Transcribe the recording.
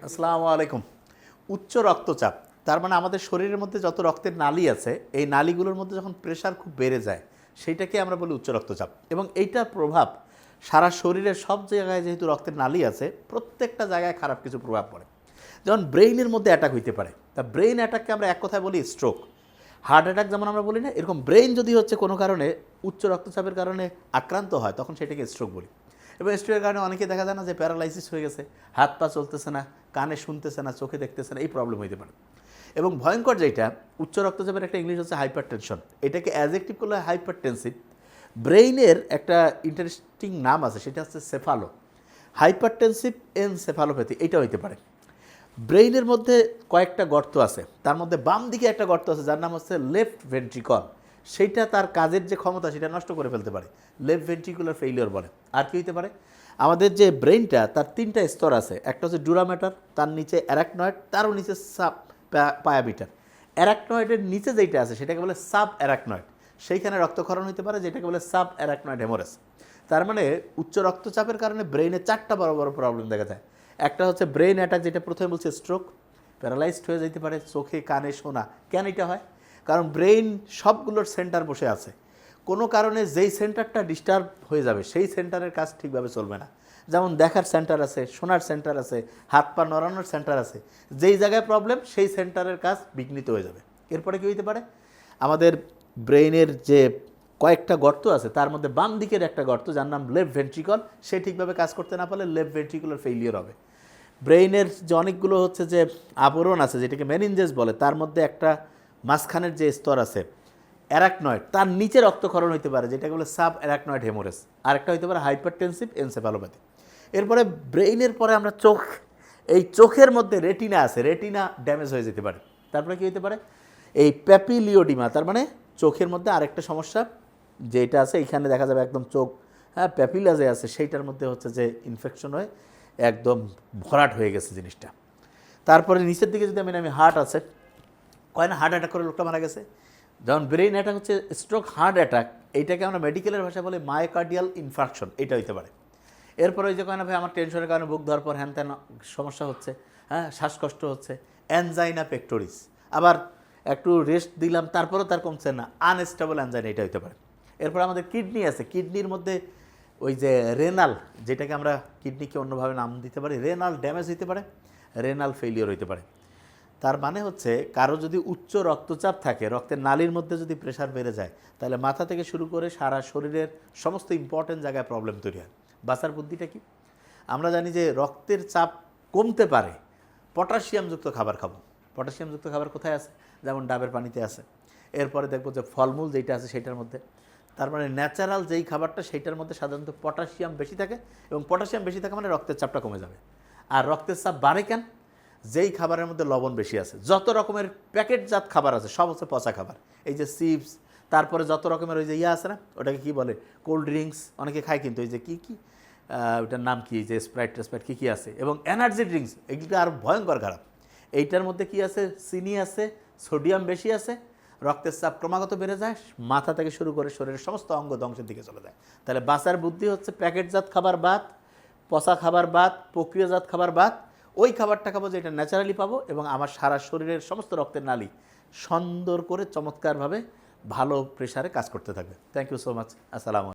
আসসালামু আলাইকুম। উচ্চ রক্তচাপ তার মানে আমাদের শরীরের মধ্যে যত রক্তের নালী আছে এই নালীগুলোর মধ্যে যখন প্রেশার খুব বেড়ে যায় সেইটাকে আমরা বলি উচ্চ রক্তচাপ। এবং এইটার প্রভাব সারা শরীরের সব জায়গায়, যেহেতু রক্তের নালী আছে প্রত্যেকটা জায়গায় খারাপ কিছু প্রভাব পড়ে। যেমন ব্রেইনের মধ্যে অ্যাটাক হইতে পারে, তা ব্রেইন অ্যাটাককে আমরা এক কথায় বলি স্ট্রোক। হার্ট অ্যাটাক যেমন আমরা বলি না, এরকম ব্রেইন যদি হচ্ছে কোনো কারণে উচ্চ রক্তচাপের কারণে আক্রান্ত হয় তখন সেটাকে স্ট্রোক বলি। এবং স্ট্রোকের কারণে অনেকে দেখা যায় না যে প্যারালাইসিস হয়ে গেছে, হাত পা চলতেছে না, কানে শুনতেছে না, চোখে দেখতেছে না, এই প্রবলেম হইতে পারে। এবং ভয়ঙ্কর যেটা উচ্চ রক্তচাপের একটা ইংলিশ হচ্ছে হাইপার টেনশন, এটাকে অ্যাডজেক্টিভ করলে হাইপার টেনসিভ। ব্রেইনের একটা ইন্টারেস্টিং নাম আছে, সেটা হচ্ছে সেফালো, হাইপার টেনসিভ এনসেফালোপ্যাথি, এটা হইতে পারে। ব্রেইনের মধ্যে কয়েকটা গর্ত আছে, তার মধ্যে বাম দিকে একটা গর্ত আছে যার নাম হচ্ছে লেফট ভেন্ট্রিকল, সেইটা তার কাজের যে ক্ষমতা সেটা নষ্ট করে ফেলতে পারে, লেফট ভেন্ট্রিকুলার ফেইলিওর বলে। আর কি হইতে পারে, আমাদের যে ব্রেইনটা তার তিনটা স্তর আছে, একটা হচ্ছে ডুরা ম্যাটার, তার নিচে অ্যারাকনয়েড, তারও নিচে সাব পায়াবিটার। অ্যারাকনয়েডের নিচে যেটা আছে সেটাকে বলে সাব অ্যারাকনয়েড, সেইখানে রক্তক্ষরণ হইতে পারে, যেটাকে বলে সাব অ্যারাকনয়েড হেমোরেজ। তার মানে উচ্চ রক্তচাপের কারণে ব্রেইনে চারটা বড় বড় প্রবলেম দেখা যায়। একটা হচ্ছে ব্রেইন অ্যাটাক, যেটা প্রথমে বলছে স্ট্রোক, প্যারালাইজড হয়ে যেতে পারে, চোখে কানে শোনা। কেন এটা হয়? কারণ ব্রেইন সবগুলোর সেন্টার বসে আছে, কোনো কারণে যেই সেন্টারটা ডিস্টার্ব হয়ে যাবে সেই সেন্টারের কাজ ঠিকভাবে চলবে না। যেমন দেখার সেন্টার আছে, শোনার সেন্টার আছে, হাত পা নড়ানোর সেন্টার আছে, যেই জায়গায় প্রবলেম সেই সেন্টারের কাজ বিঘ্নিত হয়ে যাবে। এরপরে কী হইতে পারে, আমাদের ব্রেইনের যে কয়েকটা গর্ত আছে তার মধ্যে বাম দিকের একটা গর্ত যার নাম লেফট ভেন্ট্রিকল, সে ঠিকভাবে কাজ করতে না পারলে লেফট ভেন্ট্রিকুলার ফেইলিওর হবে। ব্রেইনের যে অনেকগুলো হচ্ছে যে আবরণ আছে, যেটাকে মেনিনজেস বলে, তার মধ্যে একটা মাঝখানের যে স্তর আছে অ্যারাকনয়েড, তার নিচে রক্তক্ষরণ হইতে পারে, যেটাকে বলে সাব অ্যারাকনয়েড হেমোরেজ। আরেকটা হইতে পারে হাইপারটেনসিভ এনসেফালোপ্যাথি। এরপরে ব্রেইনের পরে আমরা চোখ, এই চোখের মধ্যে রেটিনা আছে, রেটিনা ড্যামেজ হয়ে যেতে পারে। তারপরে কী হইতে পারে, এই প্যাপিলিওডিমা, তার মানে চোখের মধ্যে আরেকটা সমস্যা যেটা আছে, এইখানে দেখা যাবে একদম চোখ, হ্যাঁ, প্যাপিলা যে আছে সেইটার মধ্যে হচ্ছে যে ইনফেকশন হয়ে একদম ভরাট হয়ে গেছে জিনিসটা। তারপরে নিচের দিকে যদি আমি হার্ট আছে, কয় না হার্ট অ্যাটাক করে লোকটা মারা গেছে। যেমন ব্রেইন অ্যাটাক হচ্ছে স্ট্রোক, হার্ট অ্যাটাক এইটাকে আমরা মেডিকেলের ভাষায় বলে মায়োকার্ডিয়াল ইনফার্কশন, এটা হইতে পারে। এরপরে ওই যে কয় না ভাই আমার টেনশনের কারণে বুক ধরার পর হ্যান ত্যান সমস্যা হচ্ছে, হ্যাঁ, শ্বাসকষ্ট হচ্ছে, অ্যানজাইনা পেক্টোরিস। আবার একটু রেস্ট দিলাম তারপরেও তার কমছে না, আনস্টেবল অ্যানজাইনা, এটা হইতে পারে। এরপর আমাদের কিডনি আছে, কিডনির মধ্যে ওই যে রেনাল, যেটাকে আমরা কিডনিকে অন্যভাবে নাম দিতে পারি, রেনাল ড্যামেজ হইতে পারে, রেনাল ফেলিওর হইতে পারে। তার মানে হচ্ছে কারো যদি উচ্চ রক্তচাপ থাকে, রক্তের নালীর মধ্যে যদি প্রেশার বেড়ে যায়, তাহলে মাথা থেকে শুরু করে সারা শরীরের সমস্ত ইম্পর্টেন্ট জায়গায় প্রবলেম তৈরি হয়। বাঁচার বুদ্ধিটা কি? আমরা জানি যে রক্তের চাপ কমতে পারে পটাশিয়ামযুক্ত খাবার খাবো। পটাশিয়ামযুক্ত খাবার কোথায় আছে? যেমন ডাবের পানিতে আছে। এরপরে দেখবো যে ফলমূল যেটা আছে সেটার মধ্যে। তার মানে ন্যাচারাল যেই খাবারটা সেইটার মধ্যে সাধারণত পটাশিয়াম বেশি থাকে, এবং পটাশিয়াম বেশি থাকে মানে রক্তের চাপটা কমে যাবে। আর রক্তের চাপ বাড়ে কেন? যেই খাবারের মধ্যে লবণ বেশি আছে। যত রকমের প্যাকেটজাত খাবার আছে সব হচ্ছে পচা খাবার, এই যে চিপস, তারপরে যত রকমের ওই যে আছে না, ওটাকে কী বলে, কোল্ড ড্রিঙ্কস অনেকে খায়, কিন্তু ওই যে কী কী ওটার নাম কি, যে স্প্রাইট কী কী আছে, এবং এনার্জি ড্রিঙ্কস, এগুলো আরও ভয়ঙ্কর খারাপ। এইটার মধ্যে কি আছে, চিনি আছে, সোডিয়াম বেশি আছে, রক্তের চাপ ক্রমাগত বেড়ে যায়, মাথা থেকে শুরু করে শরীরের সমস্ত অঙ্গ ধ্বংসের দিকে চলে যায়। তাহলে বাঁচার বুদ্ধি হচ্ছে প্যাকেটজাত খাবার বাদ, পচা খাবার বাদ, প্রক্রিয়াজাত খাবার বাদ, ওই খাবারটা খাবো যেটা ন্যাচারালি পাবো, এবং আমার সারা শরীরের সমস্ত রক্তের নালী সুন্দর করে চমৎকারভাবে ভালো প্রেশারে কাজ করতে থাকবে। Thank you so much. আসসালামু আলাইকুম।